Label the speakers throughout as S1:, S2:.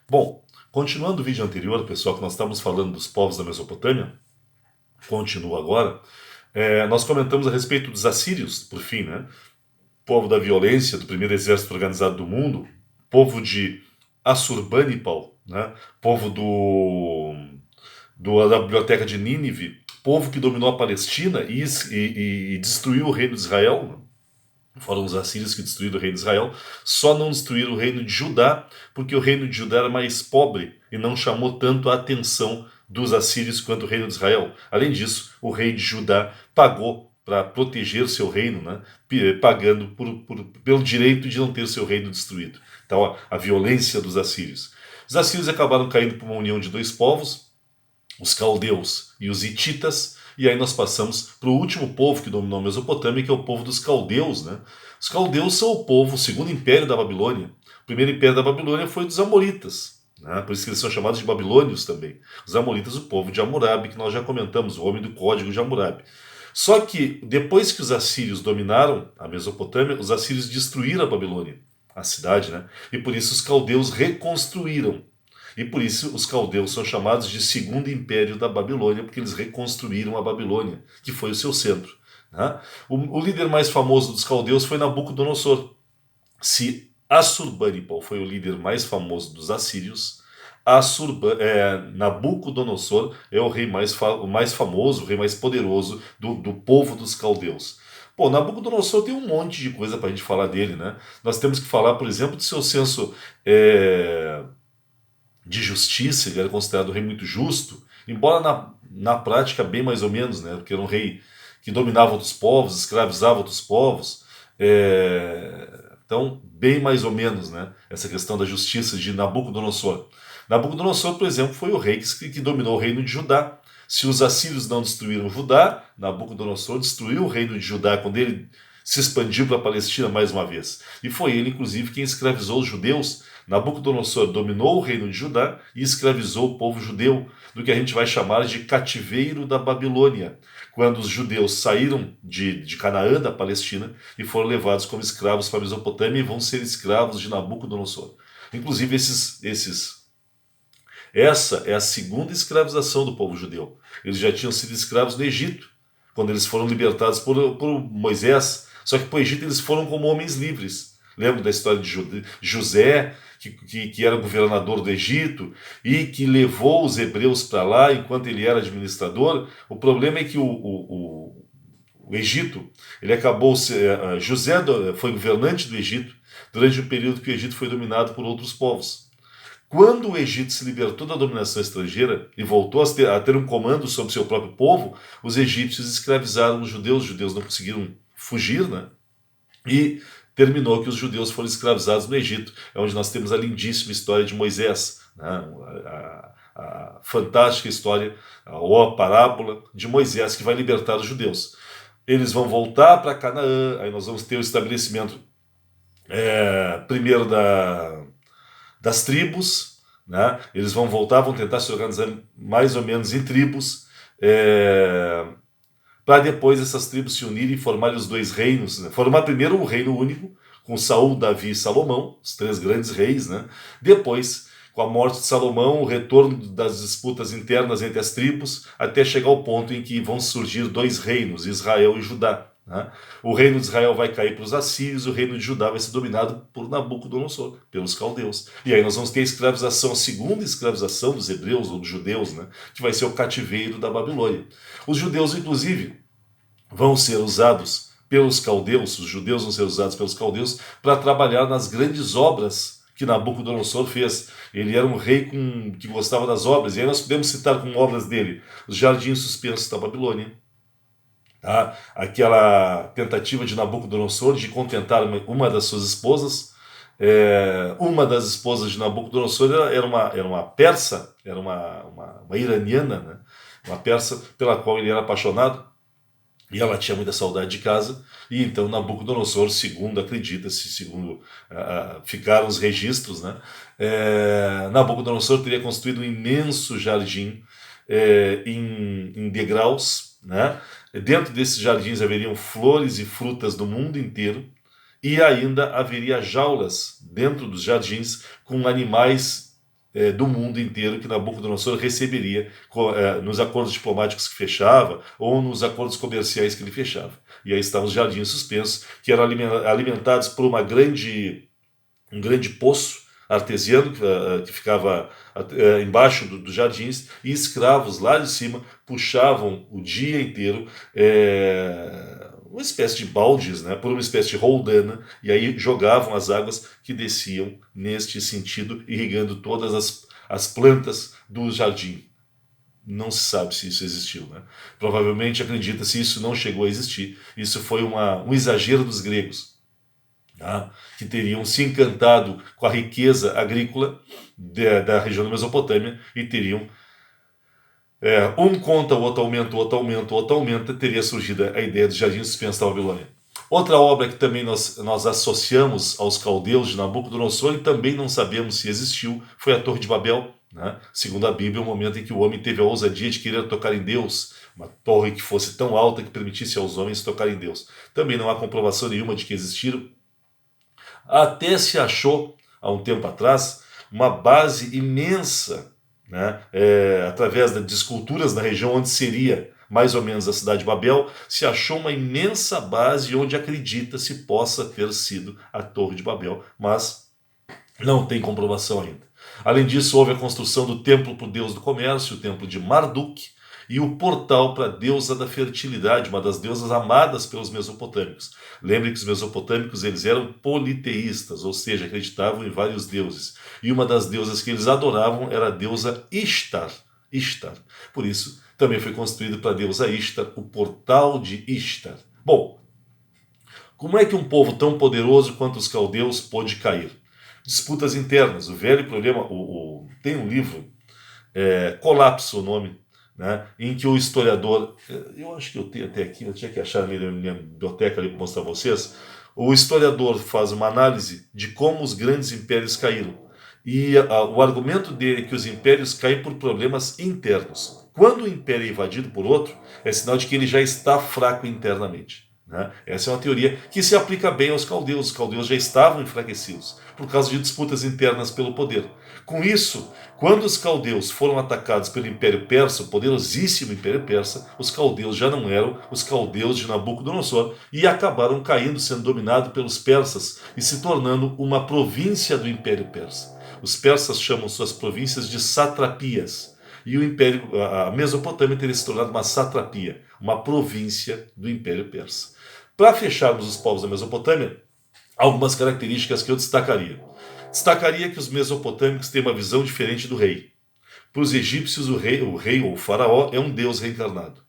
S1: Bom, continuando o vídeo anterior, pessoal, que nós estávamos falando dos povos da Mesopotâmia, continua agora, nós comentamos a respeito dos assírios, por fim, né? Povo da violência, do primeiro exército organizado do mundo, povo de Assurbanipal, né? Povo da biblioteca de Nínive, povo que dominou a Palestina e destruiu o reino de Israel, né? Foram os assírios que destruíram o reino de Israel, só não destruíram o reino de Judá, porque o reino de Judá era mais pobre e não chamou tanto a atenção dos assírios quanto o reino de Israel. Além disso, o rei de Judá pagou para proteger o seu reino, né, pagando pelo direito de não ter seu reino destruído. Então, a violência dos assírios. Os assírios acabaram caindo por uma união de dois povos, os caldeus e os hititas, e aí nós passamos para o último povo que dominou a Mesopotâmia, que é o povo dos caldeus, né? Os caldeus são o povo, o segundo império da Babilônia. O primeiro império da Babilônia foi dos amoritas, né? Por isso que eles são chamados de babilônios também. Os amoritas, o povo de Hammurabi, que nós já comentamos, o homem do código de Hammurabi. Só que depois que os assírios dominaram a Mesopotâmia, os assírios destruíram a Babilônia, a cidade, né? E por isso os caldeus reconstruíram. E por isso os caldeus são chamados de segundo império da Babilônia, porque eles reconstruíram a Babilônia, que foi o seu centro, né? O líder mais famoso dos caldeus foi Nabucodonosor. Se Assurbanipal foi o líder mais famoso dos assírios, Nabucodonosor é o rei o mais famoso, o rei mais poderoso do povo dos caldeus. Pô, Nabucodonosor tem um monte de coisa para a gente falar dele, né? Nós temos que falar, por exemplo, do seu senso de justiça. Ele era considerado um rei muito justo, embora na prática bem mais ou menos, né? Porque era um rei que dominava outros povos, escravizava outros povos. Então, bem mais ou menos, né? Essa questão da justiça de Nabucodonosor. Nabucodonosor, por exemplo, foi o rei que dominou o reino de Judá. Se os assírios não destruíram Judá, Nabucodonosor destruiu o reino de Judá quando ele se expandiu para a Palestina mais uma vez. E foi ele, inclusive, quem escravizou os judeus. Nabucodonosor dominou o reino de Judá e escravizou o povo judeu, do que a gente vai chamar de cativeiro da Babilônia, quando os judeus saíram de Canaã, da Palestina, e foram levados como escravos para a Mesopotâmia e vão ser escravos de Nabucodonosor. Inclusive, essa é a segunda escravização do povo judeu. Eles já tinham sido escravos no Egito, quando eles foram libertados por Moisés, só que para o Egito eles foram como homens livres. Lembra da história de José, que era governador do Egito e que levou os hebreus para lá enquanto ele era administrador? O problema é que o Egito, ele acabou, José foi governante do Egito durante o período que o Egito foi dominado por outros povos. Quando o Egito se libertou da dominação estrangeira e voltou a ter um comando sobre seu próprio povo, os egípcios escravizaram os judeus não conseguiram fugir, né? E terminou que os judeus foram escravizados no Egito, é onde nós temos a lindíssima história de Moisés, né? A fantástica história, ou a parábola de Moisés que vai libertar os judeus. Eles vão voltar para Canaã, aí nós vamos ter o estabelecimento primeiro das tribos, né? Eles vão voltar, vão tentar se organizar mais ou menos em tribos, para depois essas tribos se unirem e formarem os dois reinos, né? Formar primeiro um reino único, com Saul, Davi e Salomão, os três grandes reis, né? Depois, com a morte de Salomão, o retorno das disputas internas entre as tribos, até chegar ao ponto em que vão surgir dois reinos, Israel e Judá, né? O reino de Israel vai cair para os assírios, o reino de Judá vai ser dominado por Nabucodonosor, pelos caldeus. E aí nós vamos ter a escravização, a segunda escravização dos hebreus ou dos judeus, né? Que vai ser o cativeiro da Babilônia. Os judeus, inclusive, vão ser usados pelos caldeus, os judeus vão ser usados pelos caldeus para trabalhar nas grandes obras que Nabucodonosor fez. Ele era um rei que gostava das obras, e aí nós podemos citar como obras dele os jardins suspensos da Babilônia, tá? Aquela tentativa de Nabucodonosor de contentar uma das suas esposas. Uma das esposas de Nabucodonosor era uma persa, era uma iraniana, né? Uma persa pela qual ele era apaixonado. E ela tinha muita saudade de casa, e então Nabucodonosor, segundo acredita-se, segundo ficaram os registros, né? Nabucodonosor teria construído um imenso jardim em degraus, né? Dentro desses jardins haveriam flores e frutas do mundo inteiro, e ainda haveria jaulas dentro dos jardins com animais do mundo inteiro que Nabucodonosor receberia nos acordos diplomáticos que fechava ou nos acordos comerciais que ele fechava. E aí estavam os jardins suspensos, que eram alimentados por um grande poço artesiano que ficava embaixo dos jardins, e escravos lá de cima puxavam o dia inteiro uma espécie de baldes, né, por uma espécie de roldana, e aí jogavam as águas que desciam neste sentido, irrigando todas as plantas do jardim. Não se sabe se isso existiu, né? Provavelmente acredita-se isso não chegou a existir. Isso foi um exagero dos gregos, tá? Que teriam se encantado com a riqueza agrícola da região da Mesopotâmia e teriam um conta, o outro aumenta, o outro aumenta, o outro aumenta, teria surgido a ideia dos jardins suspensos da Babilônia. Outra obra que também nós associamos aos caldeus de Nabucodonosor e também não sabemos se existiu foi a Torre de Babel, né? Segundo a Bíblia, o momento em que o homem teve a ousadia de querer tocar em Deus, uma torre que fosse tão alta que permitisse aos homens tocar em Deus. Também não há comprovação nenhuma de que existiram. Até se achou, há um tempo atrás, uma base imensa, né, através de esculturas na região onde seria mais ou menos a cidade de Babel, se achou uma imensa base onde acredita-se possa ter sido a Torre de Babel, mas não tem comprovação ainda. Além disso, houve a construção do templo para o deus do comércio, o templo de Marduk, e o portal para a deusa da fertilidade, uma das deusas amadas pelos mesopotâmicos. Lembre que os mesopotâmicos eles eram politeístas, ou seja, acreditavam em vários deuses. E uma das deusas que eles adoravam era a deusa Ishtar. Ishtar. Por isso, também foi construído para a deusa Ishtar o portal de Ishtar. Bom, como é que um povo tão poderoso quanto os caldeus pôde cair? Disputas internas. O velho problema... Tem um livro, Colapso o nome, né, em que o historiador, eu acho que eu tenho até aqui, eu tinha que achar na minha biblioteca ali para mostrar a vocês, o historiador faz uma análise de como os grandes impérios caíram. E o argumento dele é que os impérios caem por problemas internos. Quando o império é invadido por outro, é sinal de que ele já está fraco internamente, né? Essa é uma teoria que se aplica bem aos caldeus. Os caldeus já estavam enfraquecidos por causa de disputas internas pelo poder. Com isso, quando os caldeus foram atacados pelo Império Persa, o poderosíssimo Império Persa, os caldeus já não eram os caldeus de Nabucodonosor e acabaram caindo, sendo dominados pelos persas e se tornando uma província do Império Persa. Os persas chamam suas províncias de satrapias. E o Império, a Mesopotâmia teria se tornado uma satrapia, uma província do Império Persa. Para fecharmos os povos da Mesopotâmia, algumas características que eu destacaria. Destacaria que os mesopotâmicos têm uma visão diferente do rei. Para os egípcios, o rei ou o faraó é um deus reencarnado.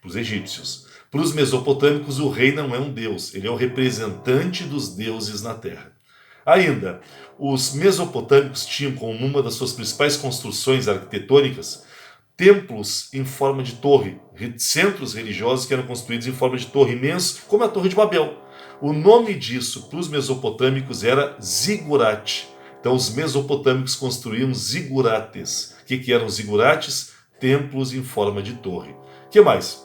S1: Para os egípcios. Para os mesopotâmicos, o rei não é um deus, ele é o representante dos deuses na terra. Ainda, os mesopotâmicos tinham como uma das suas principais construções arquitetônicas templos em forma de torre, centros religiosos que eram construídos em forma de torre imensa, como a Torre de Babel. O nome disso para os mesopotâmicos era zigurate. Então os mesopotâmicos construíam zigurates. O que eram zigurates? Templos em forma de torre. O que mais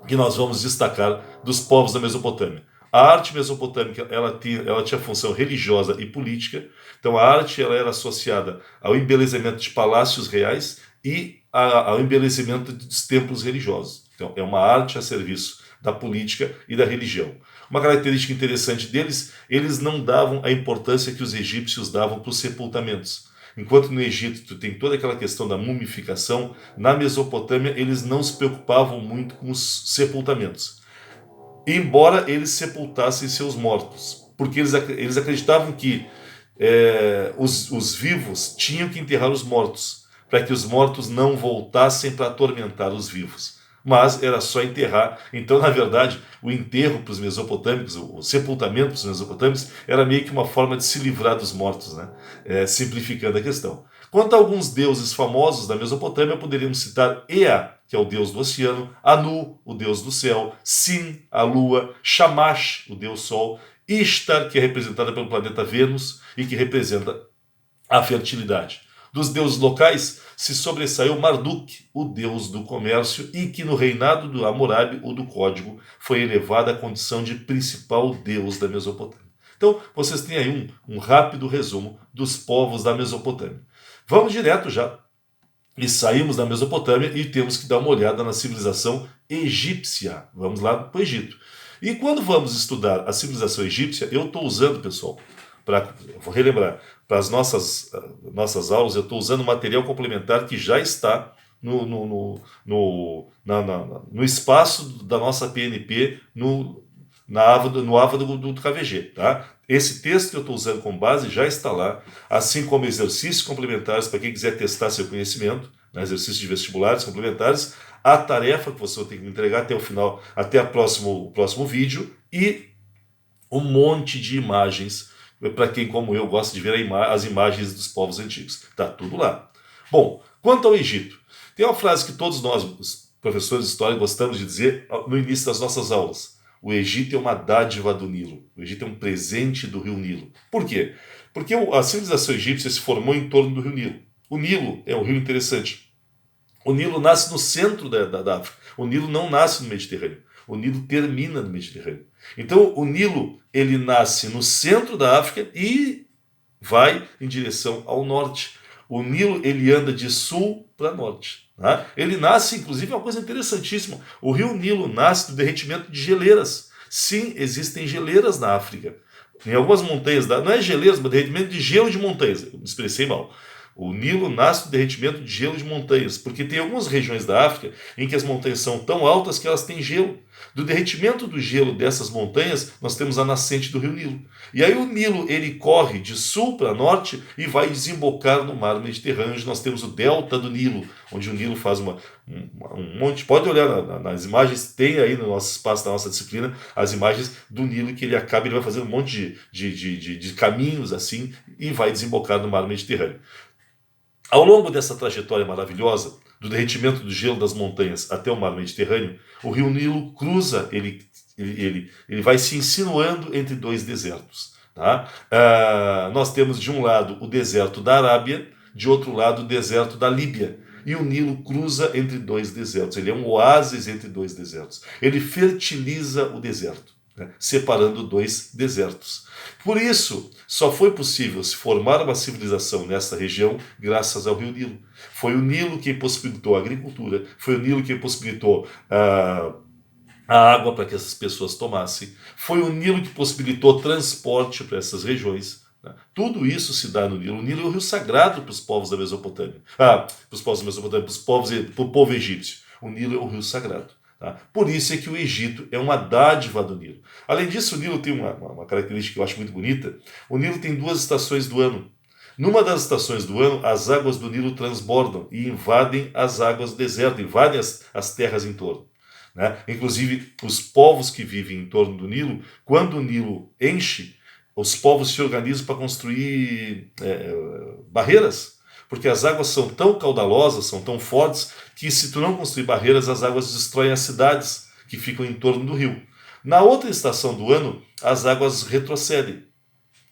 S1: que nós vamos destacar dos povos da Mesopotâmia? A arte mesopotâmica ela tinha função religiosa e política. Então a arte ela era associada ao embelezamento de palácios reais e ao embelezamento dos templos religiosos. Então é uma arte a serviço da política e da religião. Uma característica interessante deles, eles não davam a importância que os egípcios davam para os sepultamentos. Enquanto no Egito tem toda aquela questão da mumificação, na Mesopotâmia eles não se preocupavam muito com os sepultamentos. Embora eles sepultassem seus mortos, porque eles acreditavam que os vivos tinham que enterrar os mortos, para que os mortos não voltassem para atormentar os vivos. Mas era só enterrar. Então, na verdade, o enterro para os mesopotâmicos, o sepultamento para os mesopotâmicos, era meio que uma forma de se livrar dos mortos, né? Simplificando a questão. Quanto a alguns deuses famosos da Mesopotâmia, poderíamos citar Ea, que é o deus do oceano, Anu, o deus do céu, Sin, a lua, Shamash, o deus sol, Ishtar, que é representada pelo planeta Vênus e que representa a fertilidade. Dos deuses locais, se sobressaiu Marduk, o deus do comércio, e que no reinado do Hammurabi, o do código, foi elevado à condição de principal deus da Mesopotâmia. Então, vocês têm aí um rápido resumo dos povos da Mesopotâmia. Vamos direto já. E saímos da Mesopotâmia e temos que dar uma olhada na civilização egípcia. Vamos lá para o Egito. E quando vamos estudar a civilização egípcia, eu estou usando, pessoal, vou relembrar, para as nossas aulas, eu estou usando material complementar que já está no espaço da nossa PNP, no AVA do KVG. Tá? Esse texto que eu estou usando como base já está lá, assim como exercícios complementares para quem quiser testar seu conhecimento, né, exercícios de vestibulares complementares, a tarefa que você vai ter que me entregar até o final, até o próximo vídeo, e um monte de imagens, para quem, como eu, gosta de ver as imagens dos povos antigos. Está tudo lá. Bom, quanto ao Egito, tem uma frase que todos nós, os professores de história, gostamos de dizer no início das nossas aulas. O Egito é uma dádiva do Nilo. O Egito é um presente do rio Nilo. Por quê? Porque a civilização egípcia se formou em torno do rio Nilo. O Nilo é um rio interessante. O Nilo nasce no centro da África. O Nilo não nasce no Mediterrâneo. O Nilo termina no Mediterrâneo. Então, o Nilo, ele nasce no centro da África e vai em direção ao norte. O Nilo, ele anda de sul para norte. Tá? Ele nasce, inclusive, é uma coisa interessantíssima. O rio Nilo nasce do derretimento de geleiras. Sim, existem geleiras na África. Em algumas montanhas, não é geleiras, mas derretimento de gelo de montanhas. Eu me expressei mal. O Nilo nasce do derretimento de gelo de montanhas, porque tem algumas regiões da África em que as montanhas são tão altas que elas têm gelo. Do derretimento do gelo dessas montanhas, nós temos a nascente do rio Nilo. E aí o Nilo, ele corre de sul para norte e vai desembocar no mar Mediterrâneo, onde nós temos o delta do Nilo, onde o Nilo faz um monte... Pode olhar nas imagens, tem aí no nosso espaço, da nossa disciplina, as imagens do Nilo, que ele vai fazer um monte de caminhos assim e vai desembocar no mar Mediterrâneo. Ao longo dessa trajetória maravilhosa, do derretimento do gelo das montanhas até o mar Mediterrâneo, o rio Nilo cruza, ele vai se insinuando entre dois desertos. Tá? Nós temos de um lado o deserto da Arábia, de outro lado o deserto da Líbia. E o Nilo cruza entre dois desertos, ele é um oásis entre dois desertos. Ele fertiliza o deserto, né? Separando dois desertos. Por isso, só foi possível se formar uma civilização nessa região graças ao rio Nilo. Foi o Nilo que possibilitou a agricultura, foi o Nilo que possibilitou a água para que essas pessoas tomassem, foi o Nilo que possibilitou transporte para essas regiões. Né? Tudo isso se dá no Nilo. O Nilo é o rio sagrado para os povos da Mesopotâmia. Para os povos da Mesopotâmia, para o povo egípcio. O Nilo é o rio sagrado. Tá? Por isso é que o Egito é uma dádiva do Nilo. Além disso, o Nilo tem uma característica que eu acho muito bonita. O Nilo tem 2 estações do ano. Numa das estações do ano, as águas do Nilo transbordam e invadem as águas do deserto, invadem as terras em torno. Né? Inclusive, os povos que vivem em torno do Nilo, quando o Nilo enche, os povos se organizam para construir barreiras, porque as águas são tão caudalosas, são tão fortes, que se tu não construir barreiras, as águas destroem as cidades que ficam em torno do rio. Na outra estação do ano, as águas retrocedem,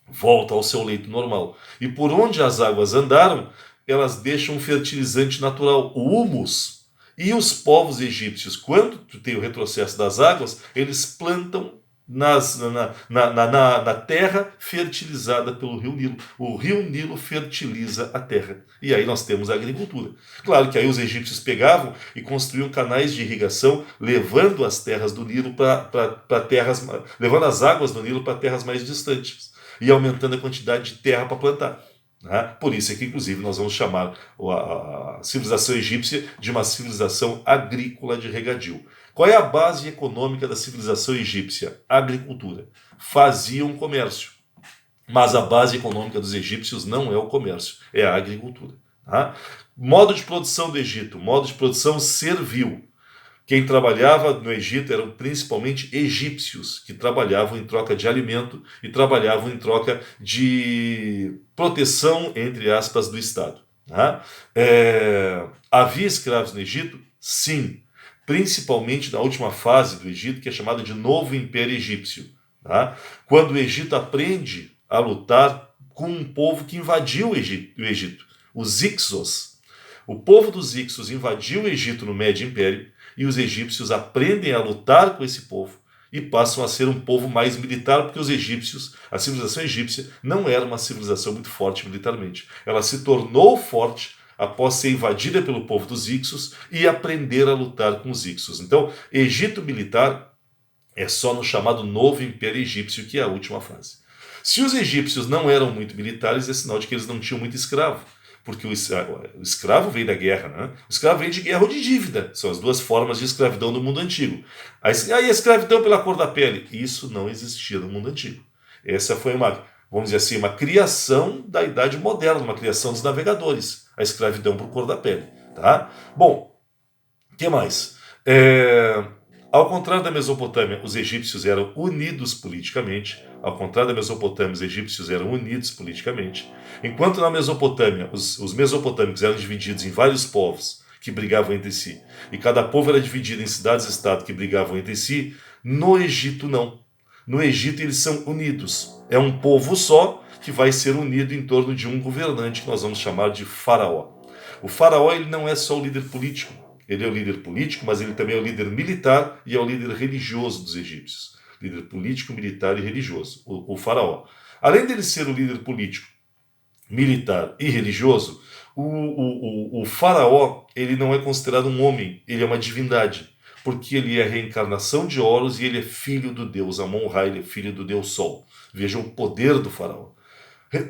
S1: voltam ao seu leito normal. E por onde as águas andaram, elas deixam um fertilizante natural, o humus. E os povos egípcios, quando tu tem o retrocesso das águas, eles plantam na terra fertilizada pelo rio Nilo. O rio Nilo fertiliza a terra. E aí nós temos a agricultura. Claro que aí os egípcios pegavam e construíam canais de irrigação, levando as terras do Nilo para terras, levando as águas do Nilo para terras mais distantes e aumentando a quantidade de terra para plantar. Por isso é que, inclusive, nós vamos chamar a civilização egípcia de uma civilização agrícola de regadio. Qual é a base econômica da civilização egípcia? A agricultura. Faziam comércio. Mas a base econômica dos egípcios não é o comércio, é a agricultura. Modo de produção do Egito, modo de produção servil. Quem trabalhava no Egito eram principalmente egípcios, que trabalhavam em troca de alimento e trabalhavam em troca de proteção, entre aspas, do Estado. Havia escravos no Egito? Sim. Principalmente na última fase do Egito, que é chamada de Novo Império Egípcio. Quando o Egito aprende a lutar com um povo que invadiu o Egito, os Hyksos. O povo dos Hyksos invadiu o Egito no Médio Império, e os egípcios aprendem a lutar com esse povo e passam a ser um povo mais militar, porque os egípcios, a civilização egípcia, não era uma civilização muito forte militarmente. Ela se tornou forte após ser invadida pelo povo dos Ixos e aprender a lutar com os Ixos. Então, Egito militar é só no chamado Novo Império Egípcio, que é a última fase. Se os egípcios não eram muito militares, é sinal de que eles não tinham muito escravo, porque o escravo vem da guerra, né? O escravo vem de guerra ou de dívida. São as duas formas de escravidão do mundo antigo. Aí a escravidão pela cor da pele. Isso não existia no mundo antigo. Essa foi vamos dizer assim, uma criação da Idade Moderna, uma criação dos navegadores. A escravidão por cor da pele. Tá? Bom, o que mais? Ao contrário da Mesopotâmia, os egípcios eram unidos politicamente. Ao contrário da Mesopotâmia, os egípcios eram unidos politicamente. Enquanto na Mesopotâmia, os mesopotâmicos eram divididos em vários povos que brigavam entre si, e cada povo era dividido em cidades-estado que brigavam entre si, no Egito não. No Egito eles são unidos. É um povo só que vai ser unido em torno de um governante que nós vamos chamar de faraó. O faraó ele não é só o líder político. Ele é o líder político, mas ele também é o líder militar e é o líder religioso dos egípcios. Líder político, militar e religioso, o faraó. Além dele ser o líder político, militar e religioso, o faraó ele não é considerado um homem, ele é uma divindade, porque ele é a reencarnação de Horus e ele é filho do deus Amon-Ra, ele é filho do deus Sol. Veja o poder do faraó.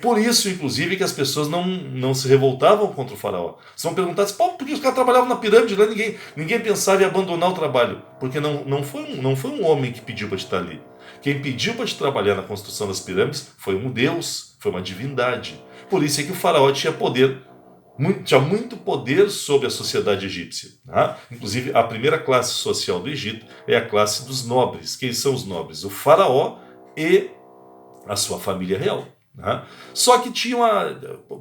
S1: Por isso, inclusive, que as pessoas não se revoltavam contra o faraó. São perguntadas, por que os caras trabalhavam na pirâmide? Lá ninguém pensava em abandonar o trabalho. Porque não foi um homem que pediu para te estar ali. Quem pediu para te trabalhar na construção das pirâmides foi um deus, foi uma divindade. Por isso é que o faraó tinha muito poder sobre a sociedade egípcia. Tá? Inclusive, a primeira classe social do Egito é a classe dos nobres. Quem são os nobres? O faraó e a sua família real. Né? Só que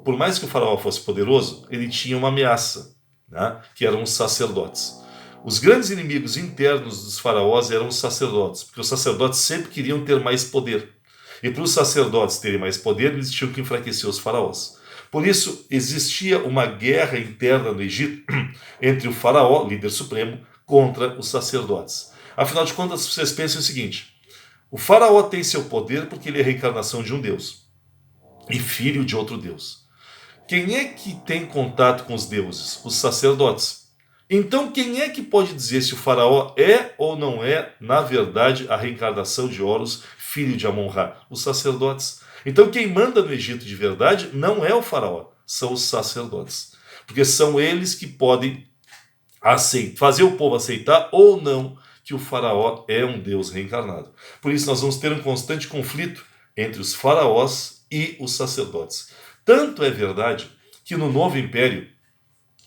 S1: por mais que o faraó fosse poderoso, ele tinha uma ameaça, né? Que eram os sacerdotes. Os grandes inimigos internos dos faraós eram os sacerdotes, porque os sacerdotes sempre queriam ter mais poder. E para os sacerdotes terem mais poder, eles tinham que enfraquecer os faraós. Por isso, existia uma guerra interna no Egito entre o faraó, líder supremo, contra os sacerdotes. Afinal de contas, vocês pensem o seguinte: o faraó tem seu poder porque ele é a reencarnação de um deus e filho de outro deus. Quem é que tem contato com os deuses? Os sacerdotes. Então, quem é que pode dizer se o faraó é ou não é, na verdade, a reencarnação de Horus, filho de Amon-Ra? Os sacerdotes. Então, quem manda no Egito de verdade não é o faraó, são os sacerdotes. Porque são eles que podem fazer o povo aceitar ou não que o faraó é um deus reencarnado. Por isso, nós vamos ter um constante conflito entre os faraós e os sacerdotes. Tanto é verdade que no Novo Império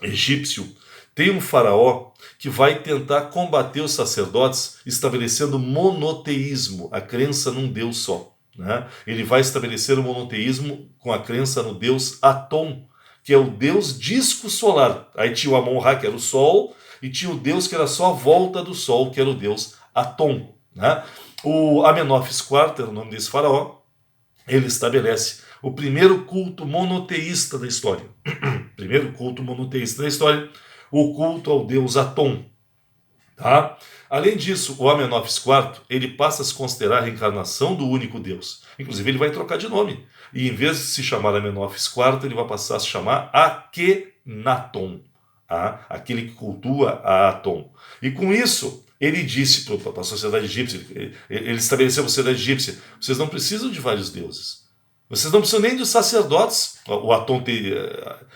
S1: Egípcio tem um faraó que vai tentar combater os sacerdotes estabelecendo monoteísmo, a crença num Deus só. Né? Ele vai estabelecer o monoteísmo com a crença no Deus Atom, que é o Deus disco solar. Aí tinha o Amon-Ra, que era o Sol, e tinha o Deus que era só a volta do Sol, que era o Deus Atom. Né? O Amenófis IV era o nome desse faraó. Ele estabelece o primeiro culto monoteísta da história. Primeiro culto monoteísta da história, o culto ao deus Atom. Tá? Além disso, o Amenófis IV ele passa a se considerar a reencarnação do único Deus. Inclusive, ele vai trocar de nome. E em vez de se chamar Amenófis IV, ele vai passar a se chamar Akhenaton. Tá? Aquele que cultua a Atom. E com isso, ele disse para a sociedade egípcia, ele estabeleceu a sociedade egípcia: vocês não precisam de vários deuses. Vocês não precisam nem dos sacerdotes. O Atom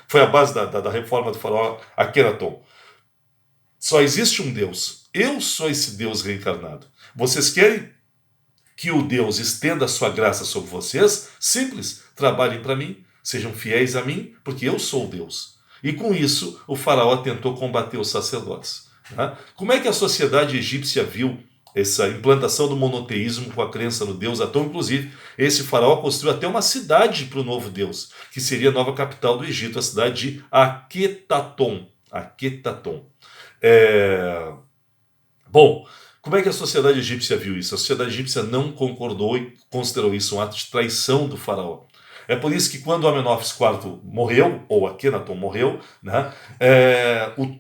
S1: foi a base da reforma do faraó Akhenaton. Só existe um Deus. Eu sou esse Deus reencarnado. Vocês querem que o Deus estenda a sua graça sobre vocês? Simples. Trabalhem para mim. Sejam fiéis a mim, porque eu sou o Deus. E com isso, o faraó tentou combater os sacerdotes. Né? Como é que a sociedade egípcia viu essa implantação do monoteísmo com a crença no Deus Atom? Inclusive, esse faraó construiu até uma cidade para o novo Deus, que seria a nova capital do Egito, a cidade de Akhetaton. Bom, como é que a sociedade egípcia viu isso? A sociedade egípcia não concordou e considerou isso um ato de traição do faraó. É por isso que quando Amenófis IV morreu, ou Akhenaton morreu, né,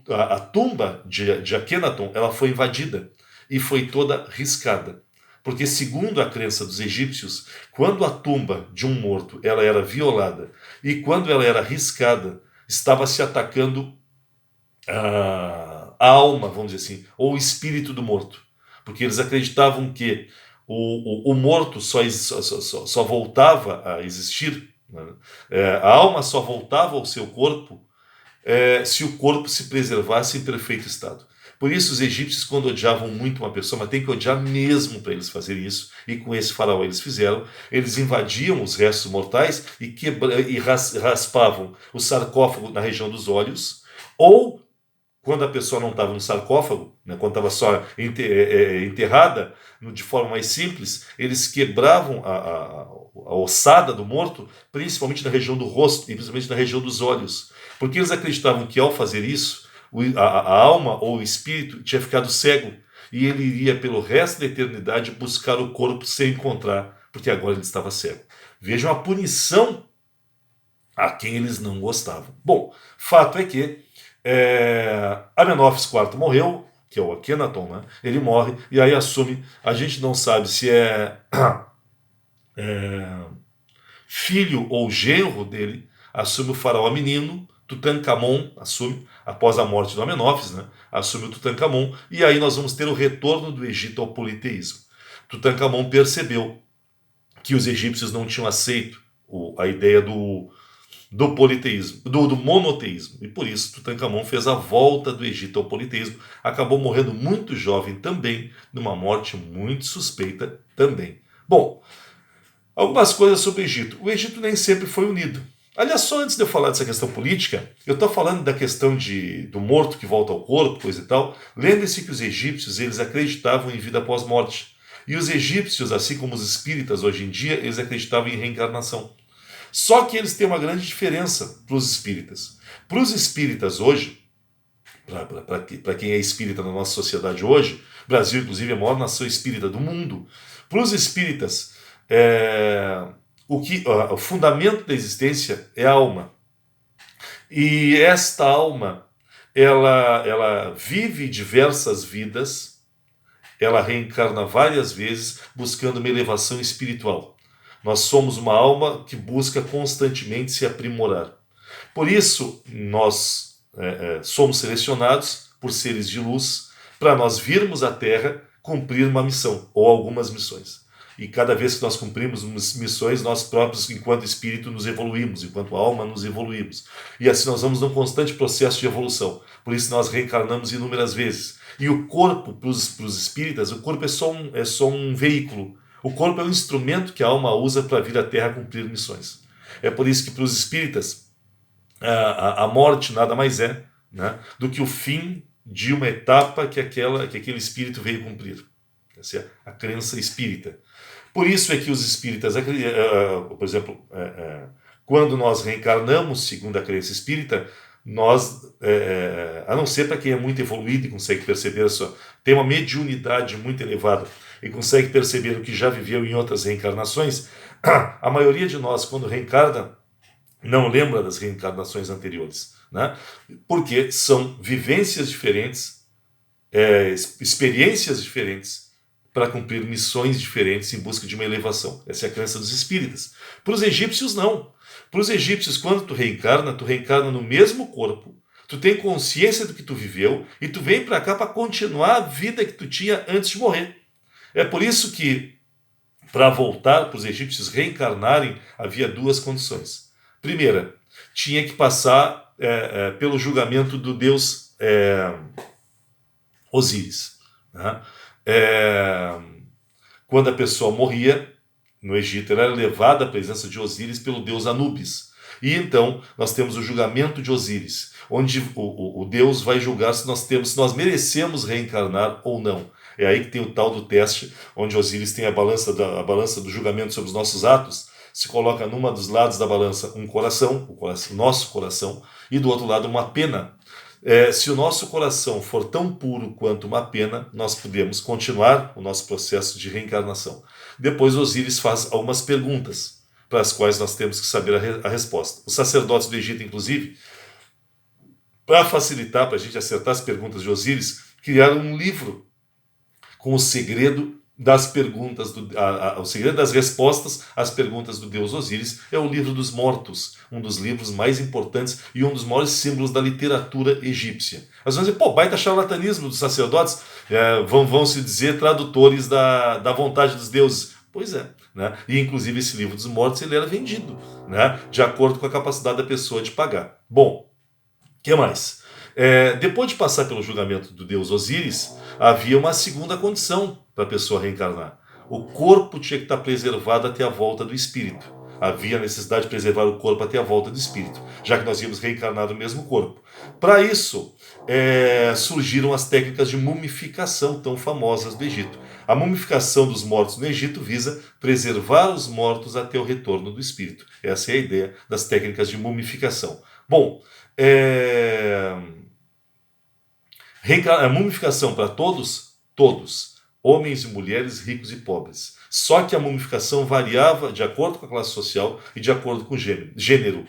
S1: a tumba de Akhenaton ela foi invadida e foi toda riscada. Porque, segundo a crença dos egípcios, quando a tumba de um morto ela era violada e quando ela era riscada, estava se atacando a alma, vamos dizer assim, ou o espírito do morto. Porque eles acreditavam que o morto só voltava a existir, né? A alma só voltava ao seu corpo se o corpo se preservasse em perfeito estado. Por isso, os egípcios, quando odiavam muito uma pessoa, mas tem que odiar mesmo para eles fazerem isso, e com esse faraó eles fizeram, eles invadiam os restos mortais e raspavam o sarcófago na região dos olhos, ou quando a pessoa não estava no sarcófago, né, quando estava só enterrada, de forma mais simples, eles quebravam a ossada do morto, principalmente na região do rosto e principalmente na região dos olhos. Porque eles acreditavam que ao fazer isso, a alma ou o espírito tinha ficado cego e ele iria pelo resto da eternidade buscar o corpo sem encontrar, porque agora ele estava cego. Vejam a punição a quem eles não gostavam. Bom, fato é que Amenófis IV morreu, que é o Akhenaton, né? Ele morre e aí assume, a gente não sabe se é filho ou genro dele, assume o faraó menino, Tutankhamon assume, após a morte do Amenófis, né? Assume o Tutankhamon, e aí nós vamos ter o retorno do Egito ao politeísmo. Tutankhamon percebeu que os egípcios não tinham aceito a ideia do politeísmo, do monoteísmo. E por isso Tutankhamon fez a volta do Egito ao politeísmo. Acabou morrendo muito jovem também, numa morte muito suspeita também. Bom, algumas coisas sobre o Egito. O Egito nem sempre foi unido. Aliás, só antes de eu falar dessa questão política, eu estou falando da questão do morto que volta ao corpo, coisa e tal. Lembre-se que os egípcios eles acreditavam em vida após morte. E os egípcios, assim como os espíritas hoje em dia, eles acreditavam em reencarnação. Só que eles têm uma grande diferença para os espíritas. Para os espíritas hoje, para quem é espírita na nossa sociedade hoje, o Brasil, inclusive, é a maior nação espírita do mundo. Para os espíritas, o fundamento da existência é a alma. E esta alma, ela vive diversas vidas, ela reencarna várias vezes, buscando uma elevação espiritual. Nós somos uma alma que busca constantemente se aprimorar. Por isso, nós somos selecionados por seres de luz para nós virmos à Terra cumprir uma missão, ou algumas missões. E cada vez que nós cumprimos missões, nós próprios, enquanto espírito, nos evoluímos, enquanto alma, nos evoluímos. E assim nós vamos num constante processo de evolução. Por isso nós reencarnamos inúmeras vezes. E o corpo, para os espíritas, o corpo é só um veículo. O corpo é um instrumento que a alma usa para vir à Terra cumprir missões. É por isso que para os espíritas a morte nada mais é, né, do que o fim de uma etapa que aquele espírito veio cumprir. Essa é a crença espírita. Por isso é que os espíritas, por exemplo, quando nós reencarnamos, segundo a crença espírita, nós, a não ser para quem é muito evoluído e consegue perceber tem uma mediunidade muito elevada e consegue perceber o que já viveu em outras reencarnações, a maioria de nós, quando reencarna, não lembra das reencarnações anteriores, né? Porque são vivências diferentes, experiências diferentes, para cumprir missões diferentes em busca de uma elevação. Essa é a crença dos espíritas. Para os egípcios, não. Para os egípcios, quando tu reencarna no mesmo corpo, tu tem consciência do que tu viveu e tu vem para cá para continuar a vida que tu tinha antes de morrer. É por isso que, para voltar para os egípcios reencarnarem, havia duas condições. Primeira, tinha que passar pelo julgamento do deus Osíris. Né? Quando a pessoa morria no Egito, ela era levada à presença de Osíris pelo deus Anubis. E então nós temos o julgamento de Osíris, onde o Deus vai julgar se nós merecemos reencarnar ou não. É aí que tem o tal do teste, onde Osíris tem a balança do julgamento sobre os nossos atos. Se coloca numa dos lados da balança um coração, o nosso coração, e do outro lado uma pena. Se o nosso coração for tão puro quanto uma pena, nós podemos continuar o nosso processo de reencarnação. Depois Osíris faz algumas perguntas, para as quais nós temos que saber a resposta. Os sacerdotes do Egito, inclusive, para facilitar, para a gente acertar as perguntas de Osíris, criaram um livro com o segredo das perguntas, o segredo das respostas às perguntas do deus Osíris é o livro dos mortos, um dos livros mais importantes e um dos maiores símbolos da literatura egípcia. Nós vamos dizer, pô, baita charlatanismo dos sacerdotes, vão se dizer tradutores da vontade dos deuses. Pois é, né? E inclusive esse livro dos mortos ele era vendido, né? De acordo com a capacidade da pessoa de pagar. Bom, o que mais? Depois de passar pelo julgamento do deus Osíris, havia uma segunda condição para a pessoa reencarnar. O corpo tinha que estar preservado até a volta do espírito. Havia necessidade de preservar o corpo até a volta do espírito, já que nós íamos reencarnar no mesmo corpo. Para isso, surgiram as técnicas de mumificação tão famosas do Egito. A mumificação dos mortos no Egito visa preservar os mortos até o retorno do espírito. Essa é a ideia das técnicas de mumificação. Bom, a mumificação para todos, homens e mulheres, ricos e pobres. Só que a mumificação variava de acordo com a classe social e de acordo com o gênero.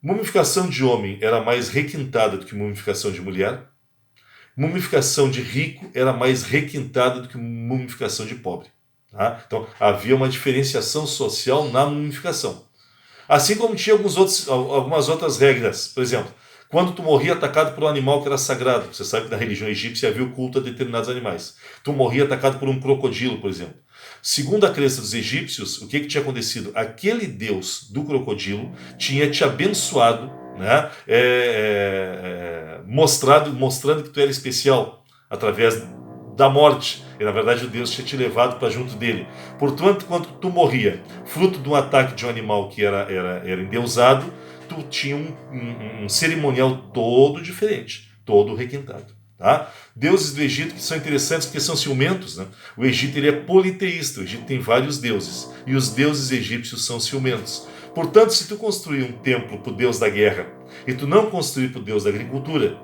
S1: Mumificação de homem era mais requintada do que mumificação de mulher. Mumificação de rico era mais requintada do que mumificação de pobre. Tá? Então havia uma diferenciação social na mumificação. Assim como tinha algumas outras regras. Por exemplo, quando tu morria atacado por um animal que era sagrado, você sabe que na religião egípcia havia o culto a determinados animais. Tu morria atacado por um crocodilo, por exemplo. Segundo a crença dos egípcios, o que tinha acontecido? Aquele deus do crocodilo tinha te abençoado, né? Mostrando que tu era especial através da morte. E na verdade o Deus tinha te levado para junto dele. Portanto, quando tu morria, fruto de um ataque de um animal que era endeusado, tu tinha um cerimonial todo diferente, todo requintado. Tá? Deuses do Egito que são interessantes porque são ciumentos. Né? O Egito ele é politeísta, o Egito tem vários deuses. E os deuses egípcios são ciumentos. Portanto, se tu construir um templo para o deus da guerra e tu não construir para o deus da agricultura,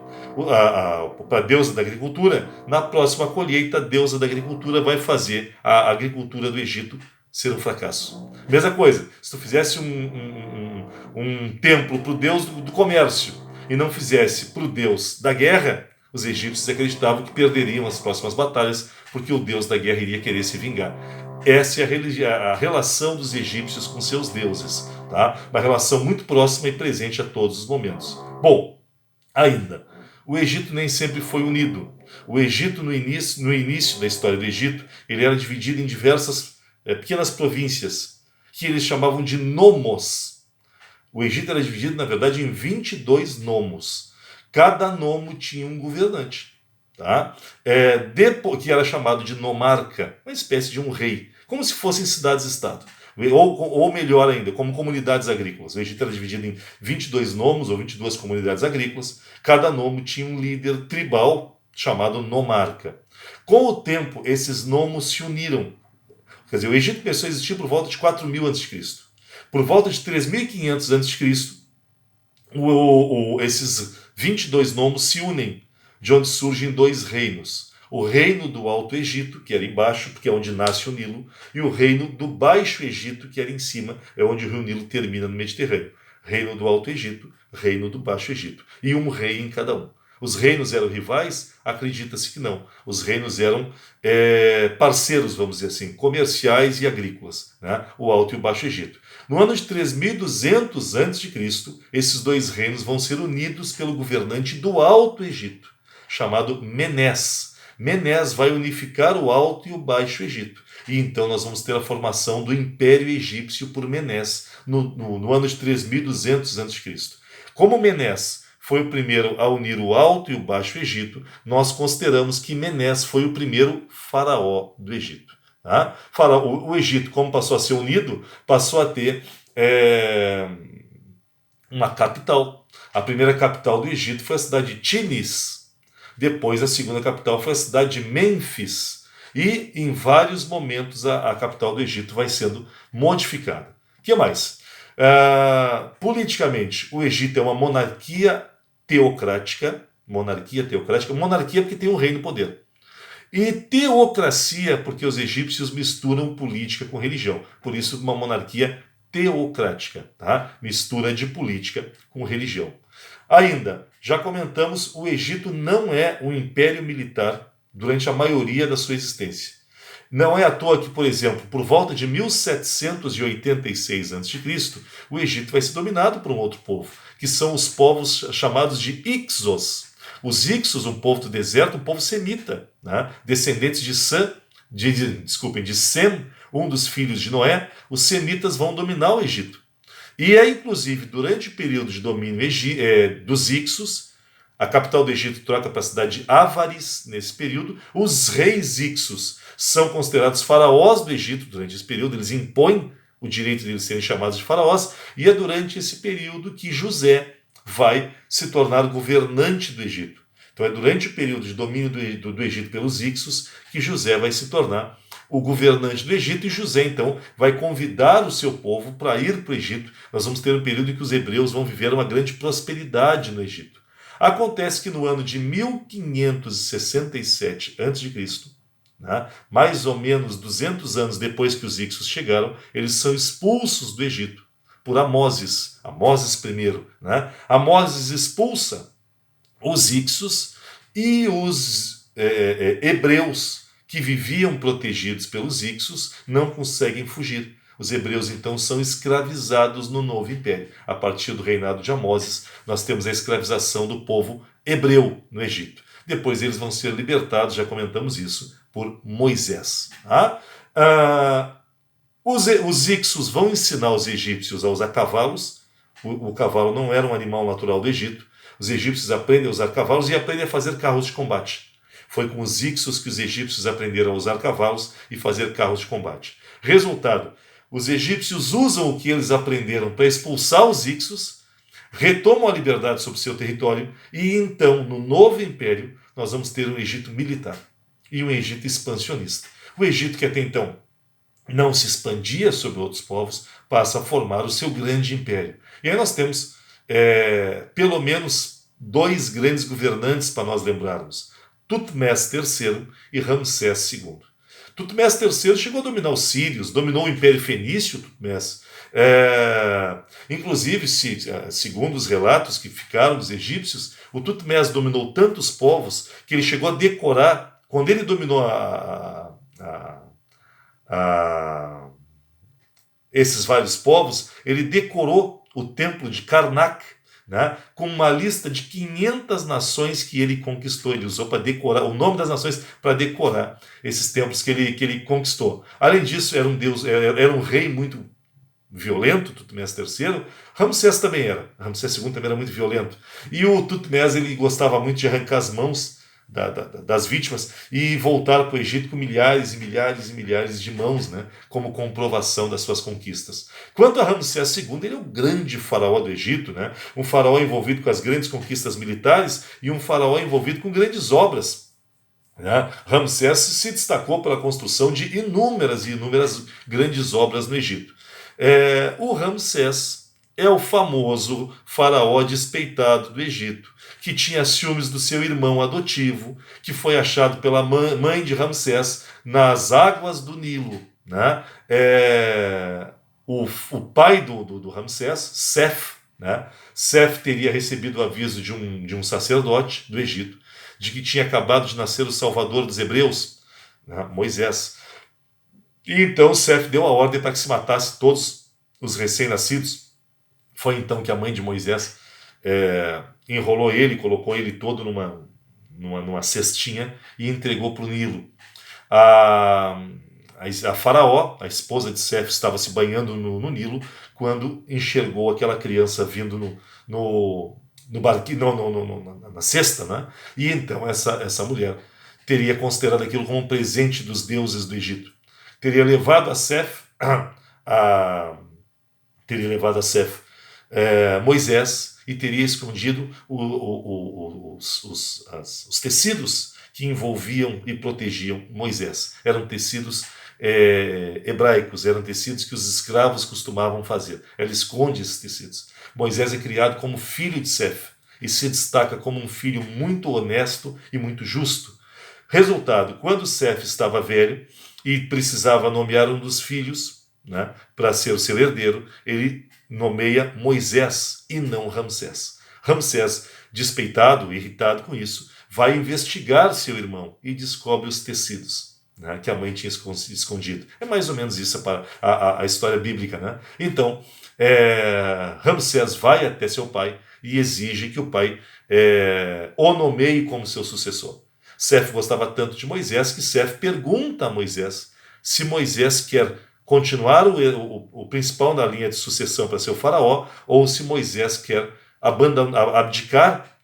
S1: para a deusa da agricultura, na próxima colheita a deusa da agricultura vai fazer a agricultura do Egito ser um fracasso. Mesma coisa, se tu fizesse um templo para o deus do comércio e não fizesse para o deus da guerra, os egípcios acreditavam que perderiam as próximas batalhas porque o deus da guerra iria querer se vingar. Essa é a relação dos egípcios com seus deuses. Tá? Uma relação muito próxima e presente a todos os momentos. Bom, ainda, o Egito nem sempre foi unido. O Egito, no início da história do Egito, ele era dividido em diversas pequenas províncias, que eles chamavam de nomos. O Egito era dividido, na verdade, em 22 nomos. Cada nomo tinha um governante, tá? Que era chamado de nomarca, uma espécie de um rei, como se fossem cidades-estado. Ou melhor ainda, como comunidades agrícolas. O Egito era dividido em 22 nomos, ou 22 comunidades agrícolas. Cada nomo tinha um líder tribal chamado nomarca. Com o tempo, esses nomos se uniram. Quer dizer, o Egito começou a existir por volta de 4.000 a.C. Por volta de 3.500 a.C., esses 22 nomos se unem, de onde surgem dois reinos. O reino do Alto Egito, que era embaixo, porque é onde nasce o Nilo, e o reino do Baixo Egito, que era em cima, é onde o rio Nilo termina no Mediterrâneo. Reino do Alto Egito, reino do Baixo Egito. E um rei em cada um. Os reinos eram rivais? Acredita-se que não. Os reinos eram parceiros, vamos dizer assim, comerciais e agrícolas, né? O Alto e o Baixo Egito. No ano de 3.200 a.C., esses dois reinos vão ser unidos pelo governante do Alto Egito, chamado Menés. Menés vai unificar o Alto e o Baixo Egito. E então nós vamos ter a formação do Império Egípcio por Menés, no ano de 3.200 a.C. Como Menés foi o primeiro a unir o Alto e o Baixo Egito, nós consideramos que Menés foi o primeiro faraó do Egito. Tá? O Egito, como passou a ser unido, passou a ter uma capital. A primeira capital do Egito foi a cidade de Tinis. Depois, a segunda capital foi a cidade de Mênfis. E, em vários momentos, a capital do Egito vai sendo modificada. O que mais? Politicamente, o Egito é uma monarquia teocrática, monarquia porque tem um rei no poder. E teocracia, porque os egípcios misturam política com religião. Por isso, uma monarquia teocrática, tá? Mistura de política com religião. Ainda, já comentamos, o Egito não é um império militar durante a maioria da sua existência. Não é à toa que, por exemplo, por volta de 1786 a.C., o Egito vai ser dominado por um outro povo, que são os povos chamados de Ixos. Os Ixos, um povo do deserto, um povo semita, né? Descendentes de Sem, um dos filhos de Noé. Os semitas vão dominar o Egito. E é inclusive durante o período de domínio dos Ixos, a capital do Egito troca para a cidade de Avaris nesse período. Os reis Ixos são considerados faraós do Egito durante esse período, eles impõem o direito de eles serem chamados de faraós, e é durante esse período que José vai se tornar governante do Egito. Então é durante o período de domínio do Egito pelos Ixos que José vai se tornar o governante do Egito, e José então vai convidar o seu povo para ir para o Egito. Nós vamos ter um período em que os hebreus vão viver uma grande prosperidade no Egito. Acontece que no ano de 1567 a.C., né, mais ou menos 200 anos depois que os Ixos chegaram, eles são expulsos do Egito por Amoses I. Né? Amoses expulsa os Ixos, e os hebreus que viviam protegidos pelos Ixos não conseguem fugir. Os hebreus, então, são escravizados no novo império. A partir do reinado de Amoses, nós temos a escravização do povo hebreu no Egito. Depois eles vão ser libertados, já comentamos isso, por Moisés. Os Ixos vão ensinar os egípcios a usar cavalos. O cavalo não era um animal natural do Egito. Os egípcios aprendem a usar cavalos e aprendem a fazer carros de combate. Foi com os Ixos que os egípcios aprenderam a usar cavalos e fazer carros de combate. Resultado, os egípcios usam o que eles aprenderam para expulsar os Ixos, retomam a liberdade sobre seu território, e então, no novo império, nós vamos ter um Egito militar e um Egito expansionista. O Egito, que até então não se expandia sobre outros povos, passa a formar o seu grande império. E aí nós temos pelo menos dois grandes governantes para nós lembrarmos: Tutmés III e Ramsés II. Tutmés III chegou a dominar os sírios, dominou o Império Fenício, Tutmés. Inclusive, segundo os relatos que ficaram dos egípcios, o Tutmés dominou tantos povos que ele chegou a decorar, quando ele dominou esses vários povos, ele decorou o templo de Karnak, né, com uma lista de 500 nações que ele conquistou. Ele usou para decorar o nome das nações, para decorar esses templos que ele conquistou. Além disso, era um rei muito violento, Tutmés III. Ramsés também era. Ramsés II também era muito violento. E o Tutmés, ele gostava muito de arrancar as mãos das vítimas e voltar para o Egito com milhares e milhares e milhares de mãos, né, como comprovação das suas conquistas. Quanto a Ramsés II, ele é o grande faraó do Egito, né, um faraó envolvido com as grandes conquistas militares e um faraó envolvido com grandes obras. Ramsés se destacou pela construção de inúmeras e inúmeras grandes obras no Egito. O Ramsés é o famoso faraó despeitado do Egito, que tinha ciúmes do seu irmão adotivo, que foi achado pela mãe de Ramsés nas águas do Nilo. Né? O pai do Ramsés, Sef, né? Sef teria recebido o aviso de um sacerdote do Egito, de que tinha acabado de nascer o salvador dos hebreus, né? Moisés. E então Sef deu a ordem para que se matasse todos os recém-nascidos. Foi então que a mãe de Moisés enrolou ele, colocou ele todo numa cestinha e entregou para o Nilo. A Faraó, a esposa de Sef, estava se banhando no Nilo quando enxergou aquela criança vindo no barquinho, na cesta, né? E então essa mulher teria considerado aquilo como um presente dos deuses do Egito. Teria levado a Sef Moisés, e teria escondido os tecidos que envolviam e protegiam Moisés. Eram tecidos hebraicos, eram tecidos que os escravos costumavam fazer. Ela esconde esses tecidos. Moisés é criado como filho de Sef e se destaca como um filho muito honesto e muito justo. Resultado, quando Sef estava velho e precisava nomear um dos filhos, né, para ser o seu herdeiro, ele nomeia Moisés e não Ramsés. Ramsés, despeitado, irritado com isso, vai investigar seu irmão e descobre os tecidos. né, que a mãe tinha escondido. É mais ou menos isso a história bíblica. Né? Então, Ramsés vai até seu pai e exige que o pai o nomeie como seu sucessor. Seth gostava tanto de Moisés que Seth pergunta a Moisés se Moisés quer continuar o principal na linha de sucessão para ser o faraó, ou se Moisés quer abdicar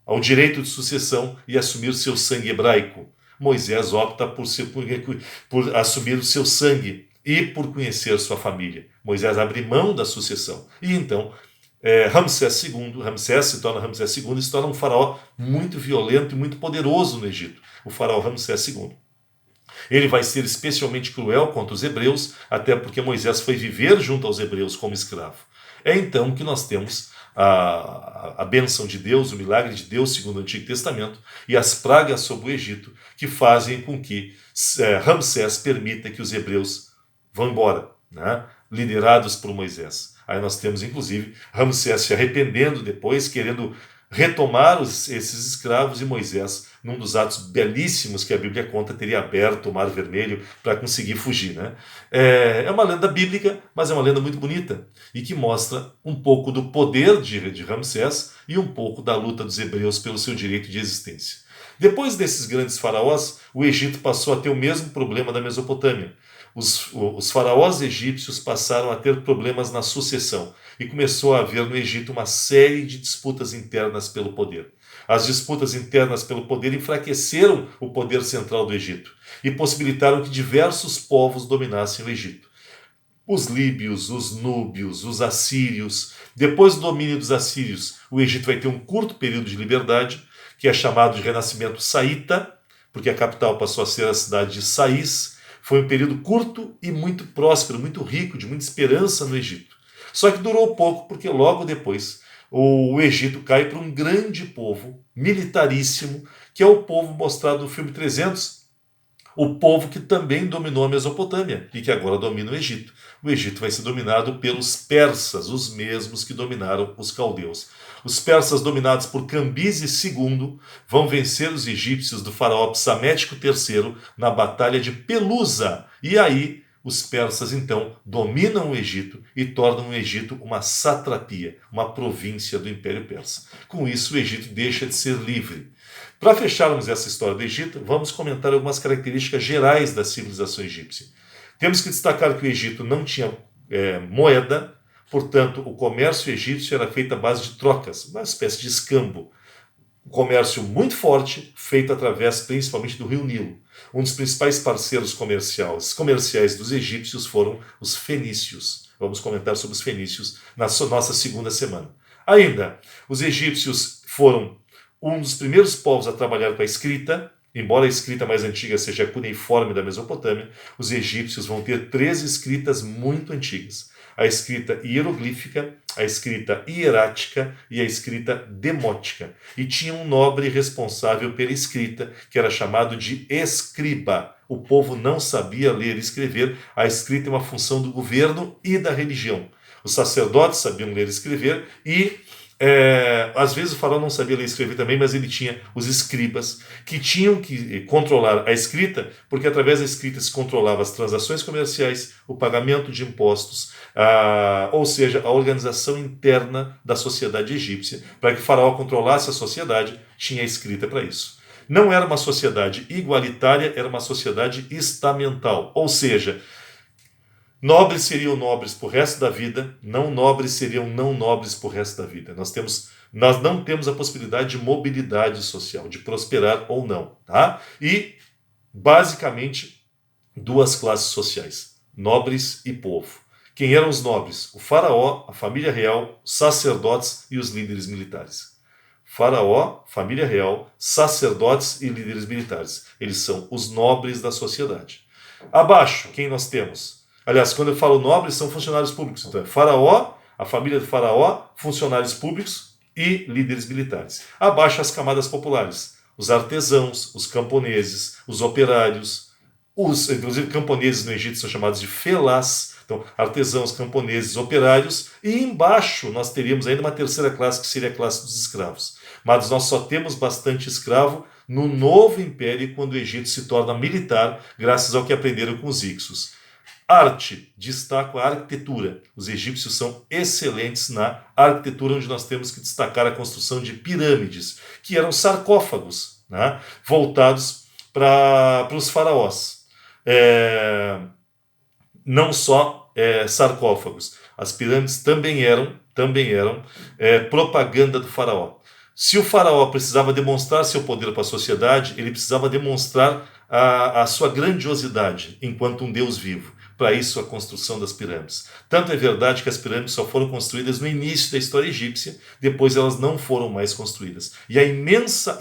S1: ao direito de sucessão e assumir seu sangue hebraico. Moisés opta por assumir o seu sangue e por conhecer sua família. Moisés abre mão da sucessão. E então Ramsés se torna Ramsés II e se torna um faraó muito violento e muito poderoso no Egito, o faraó Ramsés II. Ele vai ser especialmente cruel contra os hebreus, até porque Moisés foi viver junto aos hebreus como escravo. É então que nós temos a bênção de Deus, o milagre de Deus, segundo o Antigo Testamento, e as pragas sobre o Egito, que fazem com que Ramsés permita que os hebreus vão embora, né? Liderados por Moisés. Aí nós temos, inclusive, Ramsés se arrependendo depois, querendo retomar esses escravos, e Moisés, num dos atos belíssimos que a Bíblia conta, teria aberto o Mar Vermelho para conseguir fugir. Né? É uma lenda bíblica, mas é uma lenda muito bonita e que mostra um pouco do poder de Ramsés e um pouco da luta dos hebreus pelo seu direito de existência. Depois desses grandes faraós, o Egito passou a ter o mesmo problema da Mesopotâmia. Os faraós egípcios passaram a ter problemas na sucessão e começou a haver no Egito uma série de disputas internas pelo poder. As disputas internas pelo poder enfraqueceram o poder central do Egito e possibilitaram que diversos povos dominassem o Egito. Os líbios, os núbios, os assírios. Depois do domínio dos assírios, o Egito vai ter um curto período de liberdade, que é chamado de Renascimento Saíta, porque a capital passou a ser a cidade de Sais. Foi um período curto e muito próspero, muito rico, de muita esperança no Egito. Só que durou pouco, porque logo depois o Egito cai para um grande povo, militaríssimo, que é o povo mostrado no filme 300, o povo que também dominou a Mesopotâmia e que agora domina o Egito. O Egito vai ser dominado pelos persas, os mesmos que dominaram os caldeus. Os persas, dominados por Cambises II, vão vencer os egípcios do faraó Psamético III na Batalha de Pelusa. E aí, os persas, então, dominam o Egito e tornam o Egito uma satrapia, uma província do Império Persa. Com isso, o Egito deixa de ser livre. Para fecharmos essa história do Egito, vamos comentar algumas características gerais da civilização egípcia. Temos que destacar que o Egito não tinha moeda, portanto, o comércio egípcio era feito à base de trocas, uma espécie de escambo. Um comércio muito forte, feito através principalmente do rio Nilo. Um dos principais parceiros comerciais dos egípcios foram os fenícios. Vamos comentar sobre os fenícios na nossa segunda semana. Ainda, os egípcios foram um dos primeiros povos a trabalhar com a escrita. Embora a escrita mais antiga seja a cuneiforme da Mesopotâmia, os egípcios vão ter 3 escritas muito antigas. A escrita hieroglífica, a escrita hierática e a escrita demótica. E tinha um nobre responsável pela escrita, que era chamado de escriba. O povo não sabia ler e escrever. A escrita é uma função do governo e da religião. Os sacerdotes sabiam ler e escrever e às vezes o faraó não sabia ler e escrever também, mas ele tinha os escribas que tinham que controlar a escrita, porque através da escrita se controlava as transações comerciais, o pagamento de impostos, ou seja, a organização interna da sociedade egípcia. Para que o faraó controlasse a sociedade, tinha a escrita para isso. Não era uma sociedade igualitária, era uma sociedade estamental, ou seja, nobres seriam nobres por resto da vida, não nobres seriam não nobres por resto da vida. Nós não temos a possibilidade de mobilidade social, de prosperar ou não. Tá? E, basicamente, 2 classes sociais, nobres e povo. Quem eram os nobres? O faraó, a família real, sacerdotes e os líderes militares. Faraó, família real, sacerdotes e líderes militares. Eles são os nobres da sociedade. Abaixo, quem nós temos? Aliás, quando eu falo nobres, são funcionários públicos. Então, é faraó, a família do faraó, funcionários públicos e líderes militares. Abaixo, as camadas populares. Os artesãos, os camponeses, os operários. Inclusive, camponeses no Egito são chamados de felás. Então, artesãos, camponeses, operários. E embaixo, nós teríamos ainda uma terceira classe, que seria a classe dos escravos. Mas nós só temos bastante escravo no novo império, quando o Egito se torna militar, graças ao que aprenderam com os Hyksos. Arte, destaco a arquitetura. Os egípcios são excelentes na arquitetura, onde nós temos que destacar a construção de pirâmides, que eram sarcófagos, né, voltados para os faraós. Não só sarcófagos, as pirâmides também eram propaganda do faraó. Se o faraó precisava demonstrar seu poder para a sociedade, ele precisava demonstrar a sua grandiosidade enquanto um Deus vivo. Para isso, a construção das pirâmides. Tanto é verdade que as pirâmides só foram construídas no início da história egípcia, depois elas não foram mais construídas. E a imensa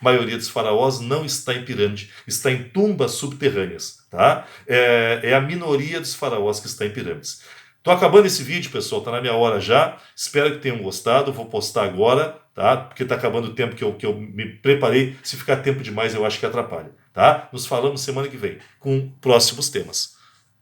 S1: maioria dos faraós não está em pirâmide, está em tumbas subterrâneas. Tá? É a minoria dos faraós que está em pirâmides. Tô acabando esse vídeo, pessoal, tá na minha hora já. Espero que tenham gostado. Vou postar agora, tá? Porque tá acabando o tempo que eu me preparei. Se ficar tempo demais, eu acho que atrapalha, tá? Nos falamos semana que vem com próximos temas.